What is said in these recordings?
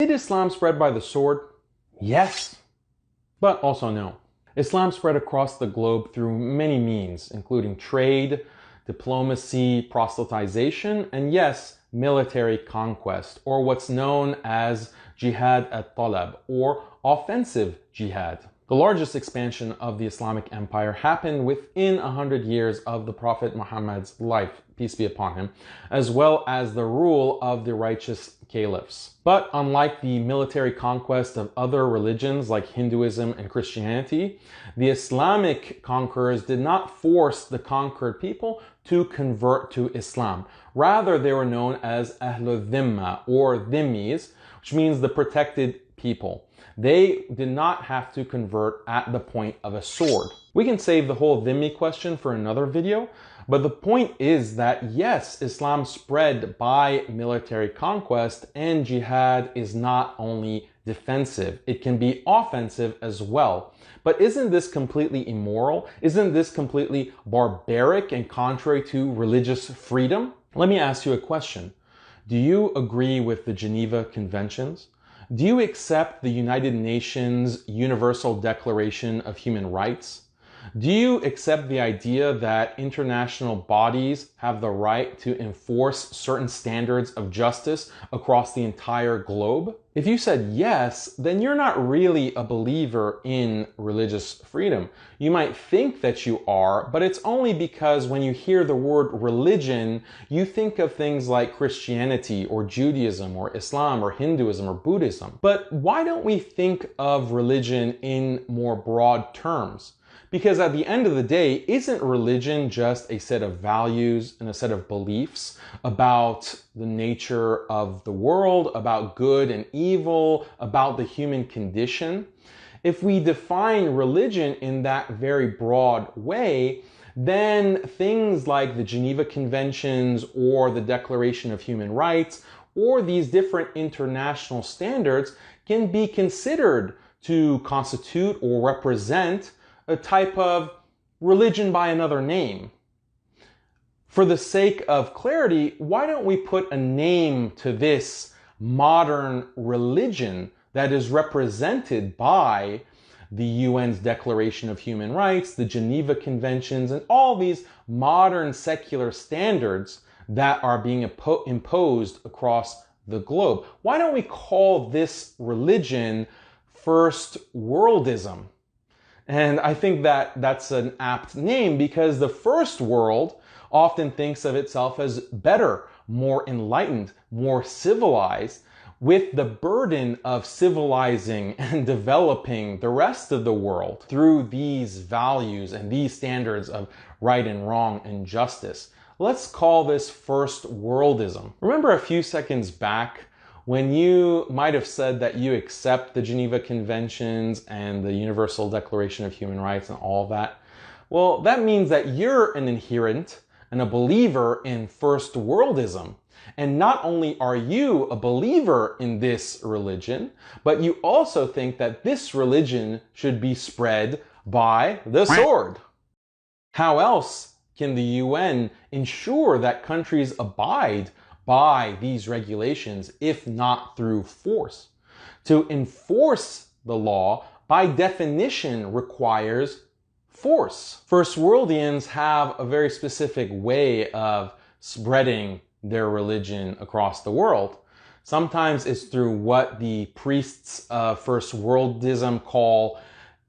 Did Islam spread by the sword? Yes, but also no. Islam spread across the globe through many means, including trade, diplomacy, proselytization, and yes, military conquest, or what's known as jihad at-talab, or offensive jihad. The largest expansion of the Islamic Empire happened within 100 years of the Prophet Muhammad's life, peace be upon him, as well as the rule of the righteous caliphs. But unlike the military conquest of other religions like Hinduism and Christianity, the Islamic conquerors did not force the conquered people to convert to Islam. Rather, they were known as Ahlul Dhimma, or Dhimmis, which means the protected people. They did not have to convert at the point of a sword. We can save the whole dhimmi question for another video, but the point is that yes, Islam spread by military conquest, and jihad is not only defensive, it can be offensive as well. But isn't this completely immoral? Isn't this completely barbaric and contrary to religious freedom? Let me ask you a question. Do you agree with the Geneva Conventions? Do you accept the United Nations Universal Declaration of Human Rights? Do you accept the idea that international bodies have the right to enforce certain standards of justice across the entire globe? If you said yes, then you're not really a believer in religious freedom. You might think that you are, but it's only because when you hear the word religion, you think of things like Christianity or Judaism or Islam or Hinduism or Buddhism. But why don't we think of religion in more broad terms? Because at the end of the day, isn't religion just a set of values and a set of beliefs about the nature of the world, about good and evil, about the human condition? If we define religion in that very broad way, then things like the Geneva Conventions or the Declaration of Human Rights or these different international standards can be considered to constitute or represent a type of religion by another name. For the sake of clarity, why don't we put a name to this modern religion that is represented by the UN's Declaration of Human Rights, the Geneva Conventions, and all these modern secular standards that are being imposed across the globe? Why don't we call this religion First Worldism? And I think that that's an apt name because the first world often thinks of itself as better, more enlightened, more civilized, with the burden of civilizing and developing the rest of the world through these values and these standards of right and wrong and justice. Let's call this First Worldism. Remember a few seconds back when you might have said that you accept the Geneva Conventions and the Universal Declaration of Human Rights and all that? Well, that means that you're an adherent and a believer in First Worldism. And not only are you a believer in this religion, but you also think that this religion should be spread by the sword. How else can the UN ensure that countries abide by these regulations if not through force? To enforce the law, by definition, requires force. First Worldians have a very specific way of spreading their religion across the world. Sometimes it's through what the priests of First Worldism call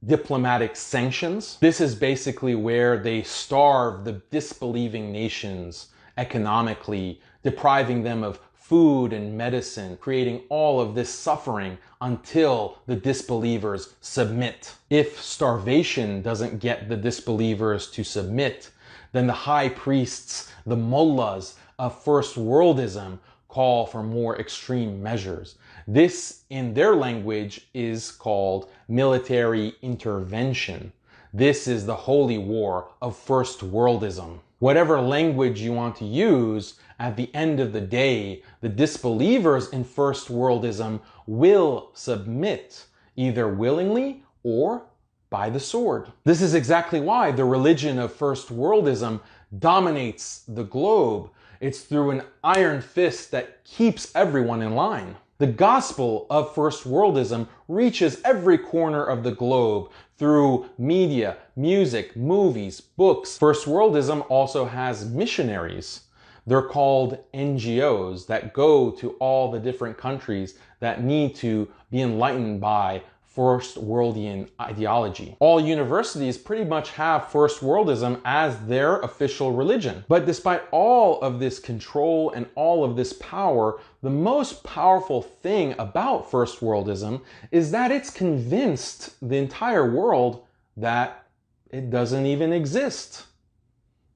diplomatic sanctions. This is basically where they starve the disbelieving nations economically, depriving them of food and medicine, creating all of this suffering until the disbelievers submit. If starvation doesn't get the disbelievers to submit, then the high priests, the mullahs of First Worldism, call for more extreme measures. This, in their language, is called military intervention. This is the holy war of First Worldism. Whatever language you want to use, at the end of the day, the disbelievers in First Worldism will submit, either willingly or by the sword. This is exactly why the religion of First Worldism dominates the globe. It's through an iron fist that keeps everyone in line. The gospel of first worldism reaches every corner of the globe through media, music, movies, books. First worldism also has missionaries. They're called NGOs that go to all the different countries that need to be enlightened by First Worldian ideology. All universities pretty much have First Worldism as their official religion. But despite all of this control and all of this power, the most powerful thing about First Worldism is that it's convinced the entire world that it doesn't even exist.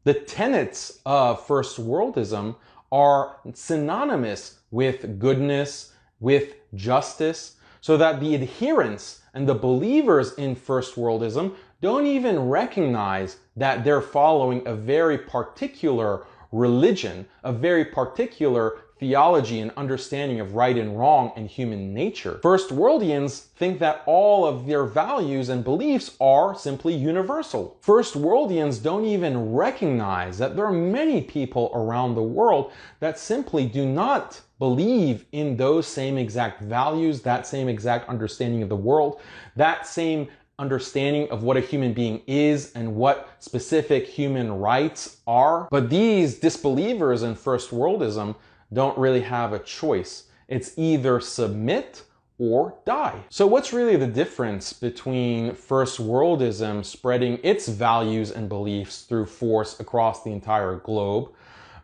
The tenets of First Worldism are synonymous with goodness, with justice, so that the adherents and the believers in First Worldism don't even recognize that they're following a very particular religion, a very particular theology and understanding of right and wrong and human nature. First Worldians think that all of their values and beliefs are simply universal. First Worldians don't even recognize that there are many people around the world that simply do not believe in those same exact values, that same exact understanding of the world, that same understanding of what a human being is and what specific human rights are. But these disbelievers in First Worldism don't really have a choice. It's either submit or die. So what's really the difference between First Worldism spreading its values and beliefs through force across the entire globe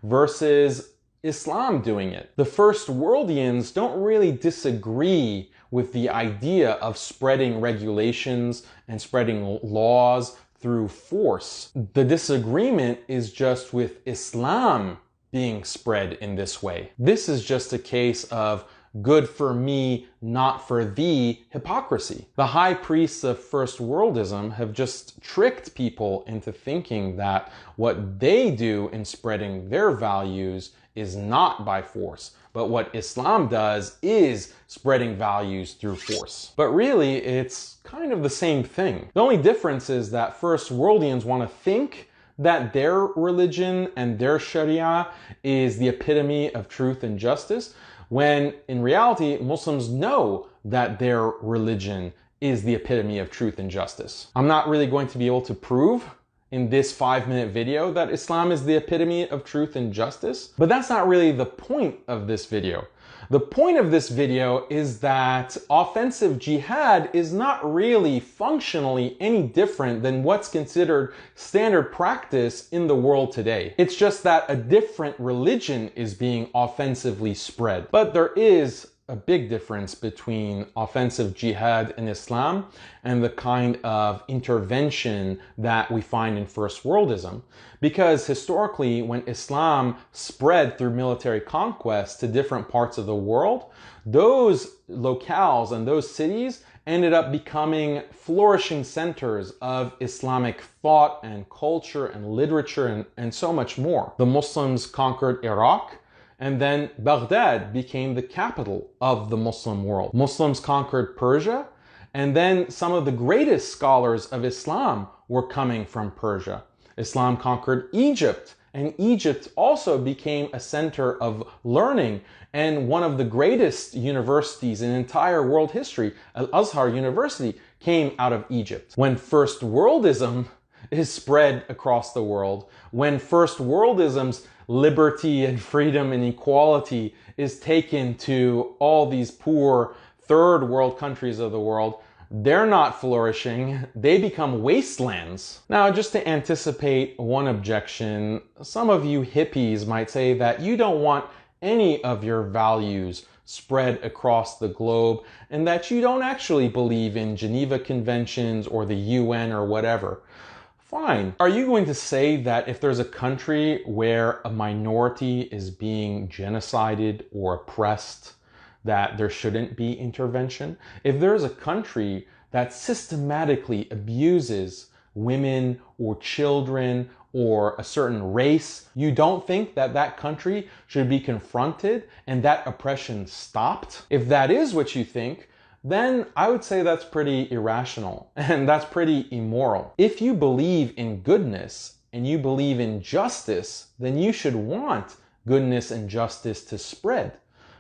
versus Islam doing it? The First Worldians don't really disagree with the idea of spreading regulations and spreading laws through force. The disagreement is just with Islam being spread in this way. This is just a case of good for me, not for thee hypocrisy. The high priests of First Worldism have just tricked people into thinking that what they do in spreading their values is not by force, but what Islam does is spreading values through force. But really, it's kind of the same thing. The only difference is that First Worldians want to think that their religion and their Sharia is the epitome of truth and justice, when in reality, Muslims know that their religion is the epitome of truth and justice. I'm not really going to be able to prove in this 5-minute video that Islam is the epitome of truth and justice, but that's not really the point of this video. The point of this video is that offensive jihad is not really functionally any different than what's considered standard practice in the world today. It's just that a different religion is being offensively spread. But there is a big difference between offensive jihad in Islam and the kind of intervention that we find in First Worldism. Because historically, when Islam spread through military conquest to different parts of the world, those locales and those cities ended up becoming flourishing centers of Islamic thought and culture and literature and so much more. The Muslims conquered Iraq, and then Baghdad became the capital of the Muslim world. Muslims conquered Persia, and then some of the greatest scholars of Islam were coming from Persia. Islam conquered Egypt, and Egypt also became a center of learning and one of the greatest universities in entire world history. Al-Azhar University came out of Egypt. When First Worldism is spread across the world, when First Worldism's liberty and freedom and equality is taken to all these poor third world countries of the world, they're not flourishing, they become wastelands. Now, just to anticipate one objection, some of you hippies might say that you don't want any of your values spread across the globe and that you don't actually believe in Geneva Conventions or the UN or whatever. Fine. Are you going to say that if there's a country where a minority is being genocided or oppressed, that there shouldn't be intervention? If there's a country that systematically abuses women or children or a certain race, you don't think that that country should be confronted and that oppression stopped? If that is what you think, then I would say that's pretty irrational and that's pretty immoral. If you believe in goodness and you believe in justice, then you should want goodness and justice to spread.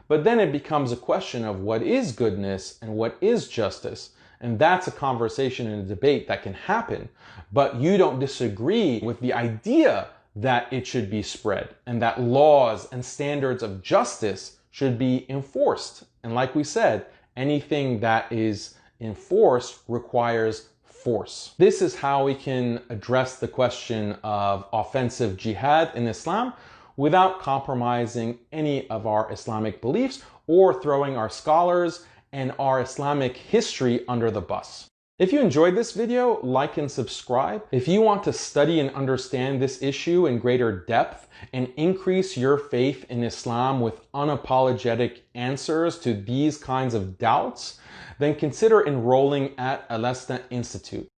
But then it becomes a question of what is goodness and what is justice. And that's a conversation and a debate that can happen. But you don't disagree with the idea that it should be spread and that laws and standards of justice should be enforced. And like we said, anything that is enforced requires force. This is how we can address the question of offensive jihad in Islam without compromising any of our Islamic beliefs or throwing our scholars and our Islamic history under the bus. If you enjoyed this video, like and subscribe. If you want to study and understand this issue in greater depth and increase your faith in Islam with unapologetic answers to these kinds of doubts, then consider enrolling at Alesta Institute.